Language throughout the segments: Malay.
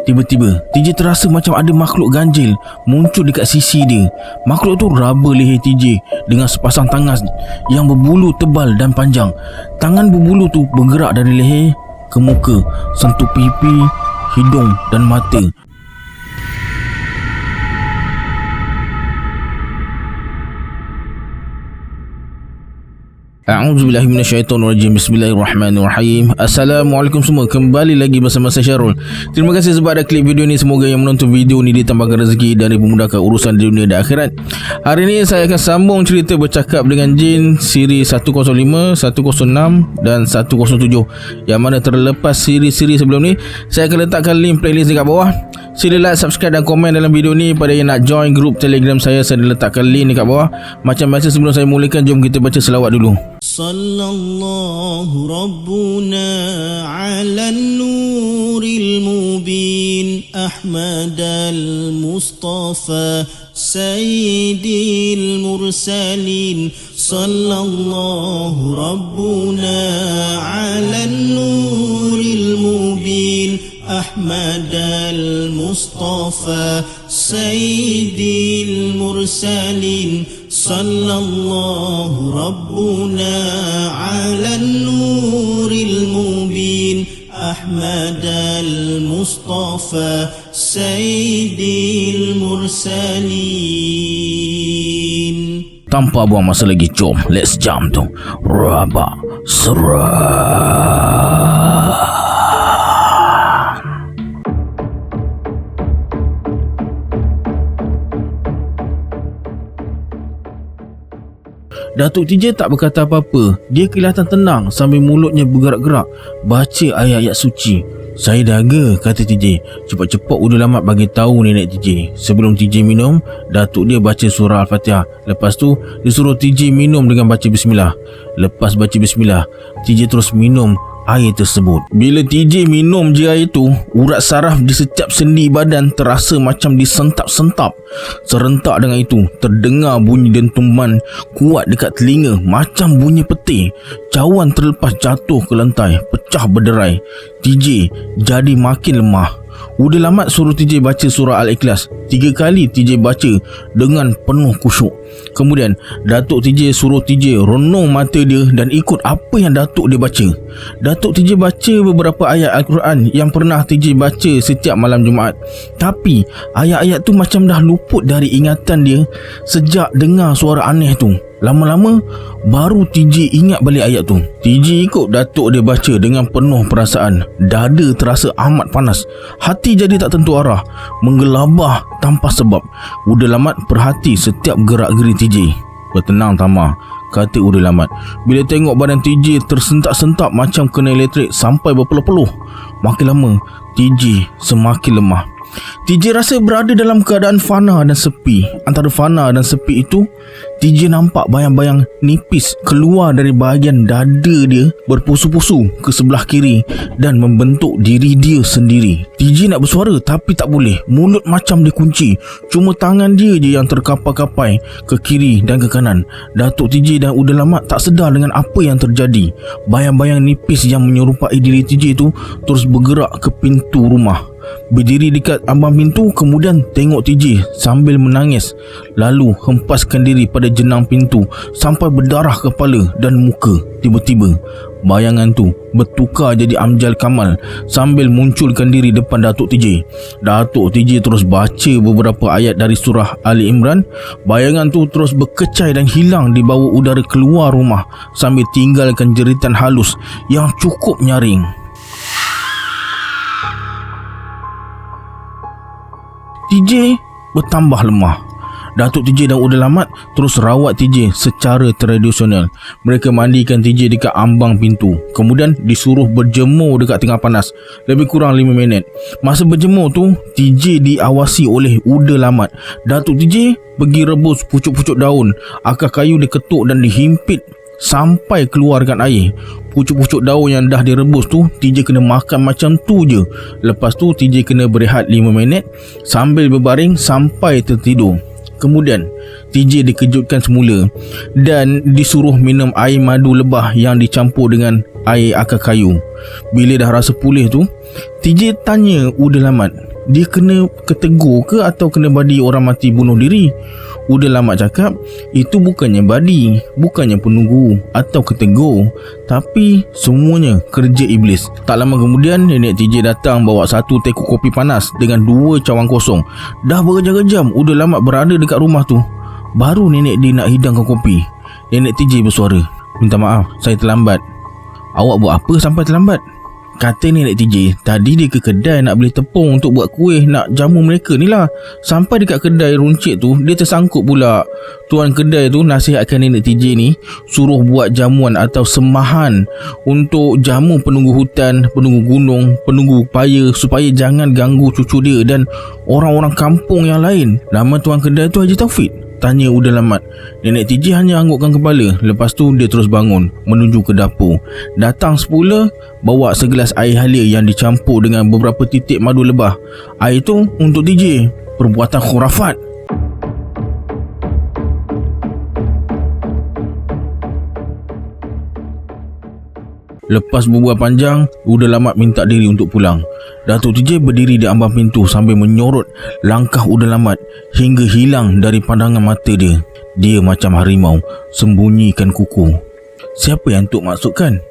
Tiba-tiba TJ terasa macam ada makhluk ganjil muncul dekat sisi dia. Makhluk tu raba leher TJ dengan sepasang tangan yang berbulu tebal dan panjang. Tangan berbulu tu bergerak dari leher ke muka, sentuh pipi, hidung dan mata. A'udzubillahi minasyaitonirrajim. Bismillahirrahmanirrahim. Assalamualaikum semua. Kembali lagi bersama saya Syarul. Terima kasih sebab ada klik video ni. Semoga yang menonton video ni ditambahkan rezeki dan dimudahkan urusan di dunia dan akhirat. Hari ini saya akan sambung cerita bercakap dengan jin siri 105, 106 dan 107. Yang mana terlepas siri-siri sebelum ni, saya akan letakkan link playlist dekat bawah. Sila like, subscribe dan komen dalam video ni. Pada yang nak join grup Telegram saya letakkan link dekat bawah. Macam biasa sebelum saya mulakan, jom kita baca selawat dulu. Sallallahu Rabbuna ala nuril mubin Ahmad al-Mustafa Sayyidil Mursalin. Sallallahu Rabbuna ala nuril mubin Ahmad al-Mustafa Sayyidil Mursalin. Sallallahu Rabbuna ala nuril mubin Ahmad al-Mustafa Sayyidil Mursalin. Tanpa buang masa lagi, jom let's jump tu Rabak Serah. Datuk TJ tak berkata apa-apa. Dia kelihatan tenang sambil mulutnya bergerak-gerak baca ayat-ayat suci. Saya daga, kata TJ. Cepat-cepat udah lamat bagi tahu nenek TJ. Sebelum TJ minum, Datuk dia baca surah Al-Fatihah. Lepas tu dia suruh TJ minum dengan baca bismillah. Lepas baca bismillah, TJ terus minum air tersebut. Bila TJ minum je air tu, urat saraf di setiap sendi badan terasa macam disentap-sentap. Serentak dengan itu, terdengar bunyi dentuman kuat dekat telinga macam bunyi peti. Cawan terlepas jatuh ke lantai, pecah berderai. TJ jadi makin lemah. Udah lamat suruh TJ baca surah Al-Ikhlas. 3 kali TJ baca dengan penuh khusyuk. Kemudian Datuk TJ suruh TJ renung mata dia dan ikut apa yang Datuk dia baca. Datuk TJ baca beberapa ayat Al-Quran yang pernah TJ baca setiap malam Jumaat. Tapi ayat-ayat tu macam dah luput dari ingatan dia sejak dengar suara aneh tu. Lama-lama baru TJ ingat balik ayat tu. TJ ikut Datuk dia baca dengan penuh perasaan. Dada terasa amat panas. Hati jadi tak tentu arah, menggelabah tanpa sebab. Udah lamat perhati setiap gerak-geri TJ. Bertenang Tama, kata Udah lamat. Bila tengok badan TJ tersentak-sentak macam kena elektrik sampai berpeluh-peluh. Makin lama TJ semakin lemah. TJ rasa berada dalam keadaan fana dan sepi. Antara fana dan sepi itu, TJ nampak bayang-bayang nipis keluar dari bahagian dada dia, berpusu-pusu ke sebelah kiri dan membentuk diri dia sendiri. TJ nak bersuara tapi tak boleh. Mulut macam dikunci. Cuma tangan dia je yang terkapai-kapai ke kiri dan ke kanan. Datuk TJ dan Udah lamat tak sedar dengan apa yang terjadi. Bayang-bayang nipis yang menyerupai diri TJ tu terus bergerak ke pintu rumah. Berdiri dekat ambang pintu, kemudian tengok TJ sambil menangis. Lalu hempaskan diri pada jenang pintu sampai berdarah kepala dan muka. Tiba-tiba bayangan tu bertukar jadi Amjad Kamal sambil munculkan diri depan Datuk TJ. Datuk TJ terus baca beberapa ayat dari surah Ali Imran. Bayangan tu terus berkecai dan hilang di bawah udara keluar rumah sambil tinggalkan jeritan halus yang cukup nyaring. TJ bertambah lemah. Datuk TJ dan Udah lamat terus rawat TJ secara tradisional. Mereka mandikan TJ dekat ambang pintu. Kemudian disuruh berjemur dekat tengah panas lebih kurang 5 minit. Masa berjemur tu, TJ diawasi oleh Udah lamat. Datuk TJ pergi rebus pucuk-pucuk daun. Akar kayu diketuk dan dihimpit sampai keluarkan air. Pucuk-pucuk daun yang dah direbus tu, TJ kena makan macam tu je. Lepas tu TJ kena berehat 5 minit sambil berbaring sampai tertidur. Kemudian TJ dikejutkan semula dan disuruh minum air madu lebah yang dicampur dengan air akar kayu. Bila dah rasa pulih tu, TJ tanya Uda Lamat, dia kena ketegur ke atau kena badi orang mati bunuh diri? Uda Lamat cakap, itu bukannya badi, bukannya penunggu atau ketegur, tapi semuanya kerja iblis. Tak lama kemudian nenek TJ datang bawa satu teko kopi panas dengan 2 cawan kosong. Dah berjam-jam Uda Lamat berada dekat rumah tu, baru nenek dia nak hidangkan kopi. Nenek TJ bersuara, minta maaf, saya terlambat. Awak buat apa sampai terlambat? Kata nenek TJ, tadi dia ke kedai nak beli tepung untuk buat kuih nak jamu mereka ni lah. Sampai dekat kedai runcit tu, dia tersangkut pula. Tuan kedai tu nasihatkan nenek TJ ni suruh buat jamuan atau semahan untuk jamu penunggu hutan, penunggu gunung, penunggu paya, supaya jangan ganggu cucu dia dan orang-orang kampung yang lain. Nama tuan kedai tu Haji Taufik? Tanya Uda Lamat. Nenek TJ hanya anggukkan kepala. Lepas tu dia terus bangun menuju ke dapur. Datang semula bawa segelas air halia yang dicampur dengan beberapa titik madu lebah. Air tu untuk TJ. Perbuatan khurafat. Lepas berbual panjang, Uda Lamat minta diri untuk pulang. Datuk TJ berdiri di ambang pintu sambil menyorot langkah Uda Lamat hingga hilang dari pandangan mata dia. Dia macam harimau, sembunyikan kuku. Siapa yang Tok maksudkan?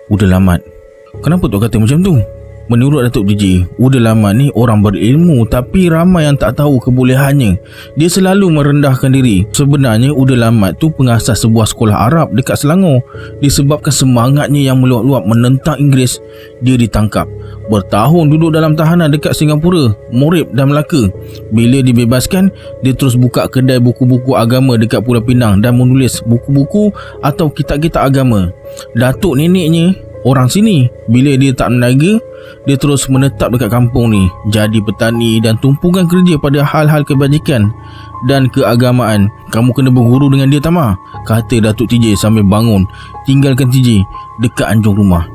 Uda Lamat. Kenapa Tok kata macam tu? Menurut Datuk TJ, Uda Lamat ni orang berilmu tapi ramai yang tak tahu kebolehannya. Dia selalu merendahkan diri. Sebenarnya Uda Lamat tu pengasas sebuah sekolah Arab dekat Selangor. Disebabkan semangatnya yang meluap-luap menentang Inggeris, dia ditangkap. Bertahun duduk dalam tahanan dekat Singapura, Morib dan Melaka. Bila dibebaskan, dia terus buka kedai buku-buku agama dekat Pulau Pinang dan menulis buku-buku atau kitab-kitab agama. Datuk neneknya orang sini. Bila dia tak meniaga, dia terus menetap dekat kampung ni, jadi petani dan tumpukan kerja pada hal-hal kebajikan dan keagamaan. Kamu kena berguru dengan dia, Tama, kata Datuk TJ sambil bangun tinggalkan TJ dekat anjung rumah.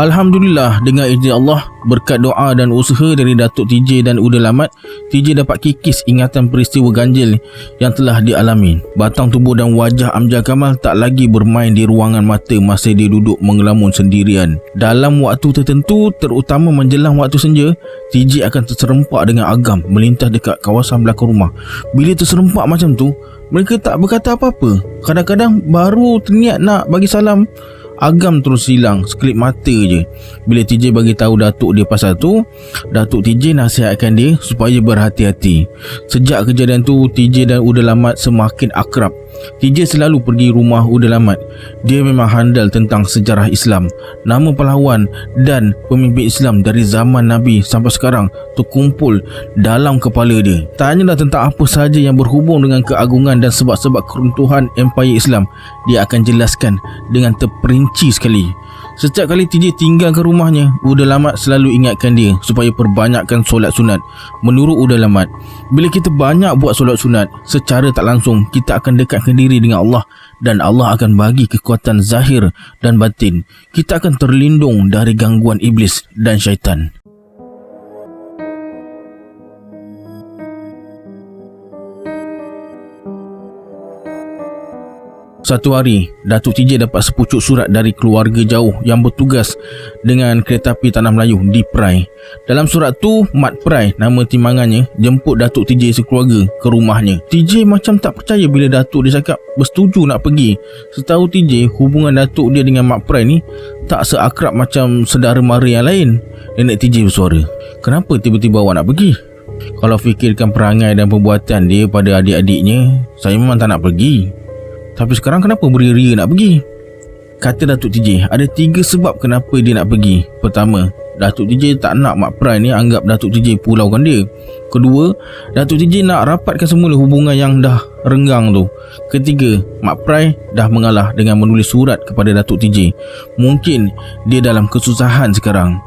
Alhamdulillah, dengan izin Allah, berkat doa dan usaha dari Datuk TJ dan Uda Lamat, TJ dapat kikis ingatan peristiwa ganjil yang telah dialami. Batang tubuh dan wajah Amjad Kamal tak lagi bermain di ruangan mata masa dia duduk mengelamun sendirian. Dalam waktu tertentu, terutama menjelang waktu senja, TJ akan terserempak dengan agam melintas dekat kawasan belakang rumah. Bila terserempak macam tu, mereka tak berkata apa-apa. Kadang-kadang baru terniat nak bagi salam, agam terus hilang sekelip mata je. Bila TJ bagi tahu datuk dia pasal tu, Datuk TJ nasihatkan dia supaya berhati-hati. Sejak kejadian tu, TJ dan Uda Lamat semakin akrab. TJ selalu pergi rumah Uda Lamat. Dia memang handal tentang sejarah Islam. Nama pahlawan dan pemimpin Islam dari zaman Nabi sampai sekarang terkumpul dalam kepala dia. Tak hanyalah tentang apa sahaja yang berhubung dengan keagungan dan sebab-sebab keruntuhan Empire Islam, dia akan jelaskan dengan terperinci sekali. Setiap kali TJ tinggal ke rumahnya, Uda Lamat selalu ingatkan dia supaya perbanyakkan solat sunat. Menurut Uda Lamat, bila kita banyak buat solat sunat, secara tak langsung kita akan dekatkan diri dengan Allah dan Allah akan bagi kekuatan zahir dan batin. Kita akan terlindung dari gangguan iblis dan syaitan. Satu hari, Datuk TJ dapat sepucuk surat dari keluarga jauh yang bertugas dengan kereta api Tanah Melayu di Perai. Dalam surat tu, Mat Perai, nama timbangannya, jemput Datuk TJ sekeluarga ke rumahnya. TJ macam tak percaya bila Datuk dia cakap bersetuju nak pergi. Setahu TJ, hubungan Datuk dia dengan Mat Perai ni tak seakrab macam saudara mara yang lain. Nenek TJ bersuara, kenapa tiba-tiba awak nak pergi? Kalau fikirkan perangai dan perbuatan dia pada adik-adiknya, saya memang tak nak pergi. Tapi sekarang kenapa beria-ria nak pergi? Kata Datuk TJ, ada 3 sebab kenapa dia nak pergi. Pertama, Datuk TJ tak nak Mak Prai ni anggap Datuk TJ pulaukan dia. Kedua, Datuk TJ nak rapatkan semula hubungan yang dah renggang tu. Ketiga, Mak Prai dah mengalah dengan menulis surat kepada Datuk TJ. Mungkin dia dalam kesusahan sekarang.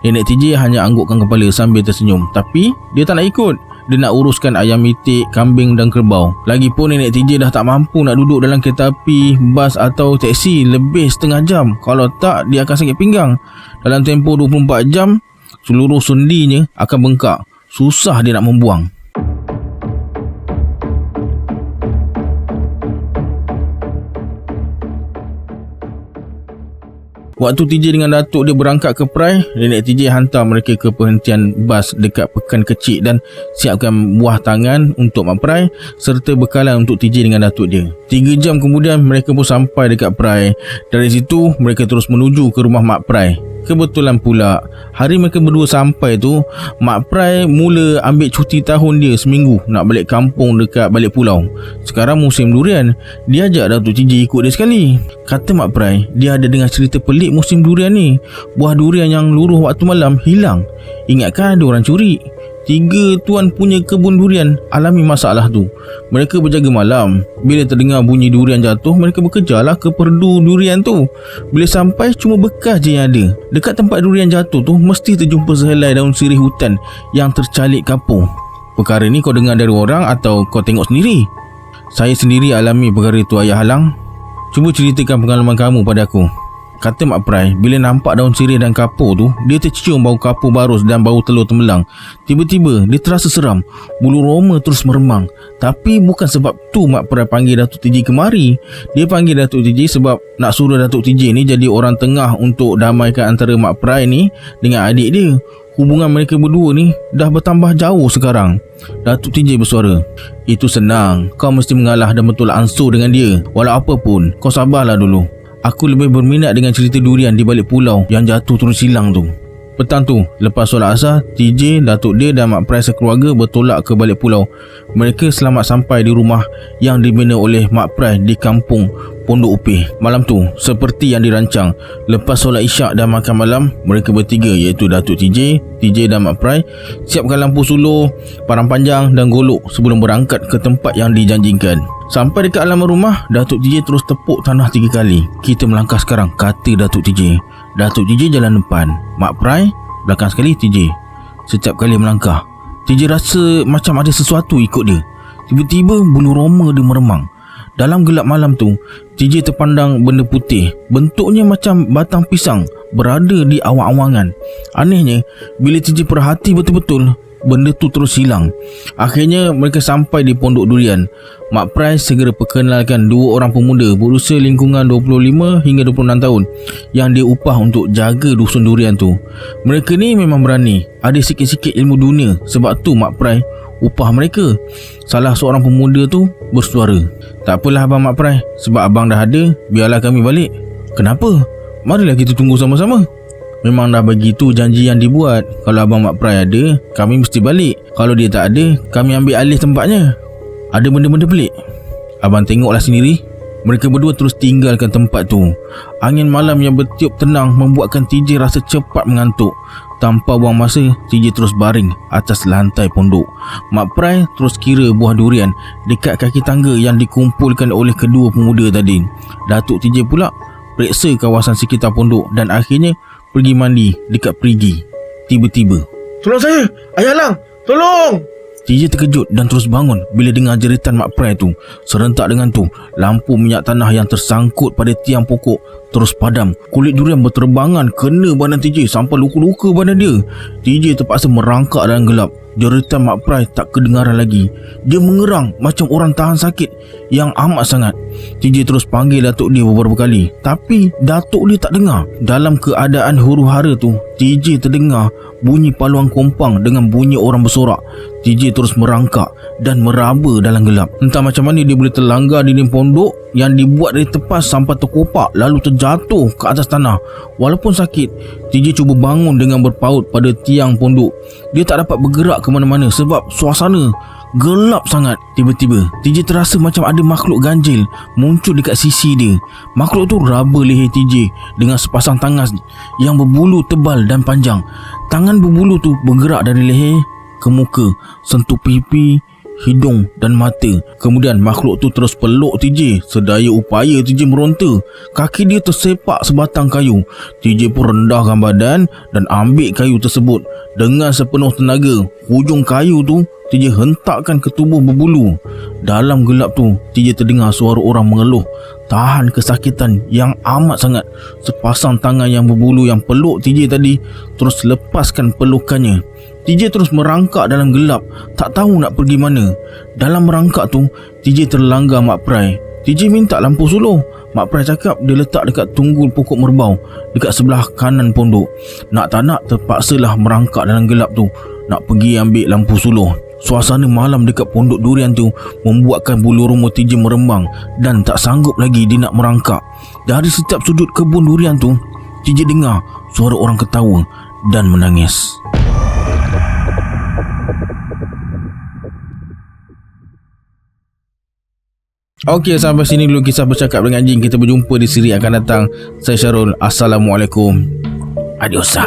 Nenek TJ hanya anggukkan kepala sambil tersenyum. Tapi dia tak nak ikut. Dia nak uruskan ayam itik, kambing dan kerbau. Lagipun nenek TJ dah tak mampu nak duduk dalam kereta api, bas atau teksi lebih setengah jam. Kalau tak, dia akan sakit pinggang. Dalam tempoh 24 jam, seluruh sendinya akan bengkak. Susah dia nak membuang. Waktu TJ dengan datuk dia berangkat ke Perai, nenek TJ hantar mereka ke perhentian bas dekat Pekan Kecil dan siapkan buah tangan untuk Mak Perai serta bekalan untuk TJ dengan datuk dia. 3 jam kemudian mereka pun sampai dekat Perai. Dari situ mereka terus menuju ke rumah Mak Perai. Kebetulan pula hari mereka berdua sampai tu, Mak Prai mula ambil cuti tahun dia seminggu nak balik kampung dekat balik pulau. Sekarang musim durian, dia ajak Datuk TJ ikut dia sekali. Kata Mak Prai, dia ada dengar cerita pelik musim durian ni. Buah durian yang luruh waktu malam hilang. Ingatkan ada orang curi. 3 tuan punya kebun durian alami masalah tu. Mereka berjaga malam. Bila terdengar bunyi durian jatuh, mereka berkejarlah ke perdu durian tu. Bila sampai, cuma bekas je yang ada. Dekat tempat durian jatuh tu, mesti terjumpa sehelai daun sirih hutan yang tercalik kapur. Perkara ni kau dengar dari orang atau kau tengok sendiri? Saya sendiri alami perkara tu, Ayah Halang. Cuba ceritakan pengalaman kamu pada aku. Kata Mak Prai, bila nampak daun sirih dan kapur tu, dia tercium bau kapur barus dan bau telur tembelang. Tiba-tiba, dia terasa seram. Bulu roma terus meremang. Tapi bukan sebab tu Mak Prai panggil Datuk TJ kemari. Dia panggil Datuk TJ sebab nak suruh Datuk TJ ni jadi orang tengah untuk damaikan antara Mak Prai ni dengan adik dia. Hubungan mereka berdua ni dah bertambah jauh sekarang. Datuk TJ bersuara, itu senang. Kau mesti mengalah dan betul ansur dengan dia. Walau apa pun, kau sabarlah dulu. Aku lebih berminat dengan cerita durian di balik pulau yang jatuh terus hilang tu. Petang tu, lepas solat asar, TJ, datuk dia dan Mak Prai sekeluarga bertolak ke balik pulau. Mereka selamat sampai di rumah yang dibina oleh Mak Prai di kampung Pondok Upih. Malam tu, seperti yang dirancang, lepas solat isyak dan makan malam, mereka bertiga iaitu Datuk TJ, TJ dan Mak Prai siapkan lampu suluh, parang panjang dan golok sebelum berangkat ke tempat yang dijanjikan. Sampai dekat halaman rumah, Datuk TJ terus tepuk tanah 3 kali. Kita melangkah sekarang, kata Datuk TJ. Datuk TJ jalan depan, Mak Prai belakang sekali TJ. Setiap kali melangkah, TJ rasa macam ada sesuatu ikut dia. Tiba-tiba bulu roma dia meremang. Dalam gelap malam tu, TJ terpandang benda putih, bentuknya macam batang pisang, berada di awang-awangan. Anehnya, bila TJ perhati betul-betul, benda tu terus hilang. Akhirnya mereka sampai di pondok durian. Mak Prai segera perkenalkan 2 orang pemuda berusia lingkungan 25 hingga 26 tahun yang dia upah untuk jaga dusun durian tu. Mereka ni memang berani, ada sikit-sikit ilmu dunia, sebab tu Mak Prai upah mereka. Salah seorang pemuda tu bersuara, tak apalah abang Mak Prai, sebab abang dah ada, biarlah kami balik. Kenapa? Marilah kita tunggu sama-sama. Memang dah begitu janji yang dibuat. Kalau abang Mak Prai ada, kami mesti balik. Kalau dia tak ada, kami ambil alih tempatnya. Ada benda-benda pelik. Abang tengoklah sendiri. Mereka berdua terus tinggalkan tempat tu. Angin malam yang bertiup tenang membuatkan TJ rasa cepat mengantuk. Tanpa buang masa, TJ terus baring atas lantai pondok. Mak Prai terus kira buah durian dekat kaki tangga yang dikumpulkan oleh kedua pemuda tadi. Datuk TJ pula periksa kawasan sekitar pondok dan akhirnya pergi mandi dekat perigi. Tiba-tiba, Tolong saya, Ayah Lang, tolong! TJ terkejut dan terus bangun bila dengar jeritan Mak Prai tu. Serentak dengan tu, lampu minyak tanah yang tersangkut pada tiang pokok terus padam. Kulit durian berterbangan kena badan TJ sampai luka-luka badan dia. TJ terpaksa merangkak dalam gelap. Jeritan Mak Prai tak kedengaran lagi. Dia mengerang macam orang tahan sakit yang amat sangat. TJ terus panggil datuk dia beberapa kali, tapi datuk dia tak dengar. Dalam keadaan huru-hara tu, TJ terdengar bunyi paluan kompang dengan bunyi orang bersorak. TJ terus merangkak dan meraba dalam gelap. Entah macam mana dia boleh terlanggar dinding pondok yang dibuat dari tepas sampai terkopak lalu terjatuh ke atas tanah. Walaupun sakit, TJ cuba bangun dengan berpaut pada tiang pondok. Dia tak dapat bergerak ke mana-mana sebab suasana gelap sangat. Tiba-tiba TJ terasa macam ada makhluk ganjil muncul dekat sisi dia. Makhluk tu raba leher TJ dengan sepasang tangan yang berbulu tebal dan panjang. Tangan berbulu tu bergerak dari leher ke muka, sentuh pipi, hidung dan mata. Kemudian makhluk tu terus peluk TJ. Sedaya upaya TJ meronta. Kaki dia tersepak sebatang kayu. TJ pun rendahkan badan dan ambil kayu tersebut. Dengan sepenuh tenaga, hujung kayu tu TJ hentakkan ke tubuh berbulu. Dalam gelap tu, TJ terdengar suara orang mengeluh tahan kesakitan yang amat sangat. Sepasang tangan yang berbulu yang peluk TJ tadi terus lepaskan pelukannya. TJ terus merangkak dalam gelap, tak tahu nak pergi mana. Dalam merangkak tu, TJ terlanggar Mak Prai. TJ minta lampu suluh. Mak Prai cakap dia letak dekat tunggul pokok merbau dekat sebelah kanan pondok. Nak tak nak terpaksalah merangkak dalam gelap tu nak pergi ambil lampu suluh. Suasana malam dekat pondok durian tu membuatkan bulu roma TJ meremang dan tak sanggup lagi dia nak merangkak. Dari setiap sudut kebun durian tu, TJ dengar suara orang ketawa dan menangis. Okey, sampai sini dulu kisah bercakap dengan anjing. Kita berjumpa di siri akan datang. Saya Syarul. Assalamualaikum. Adios.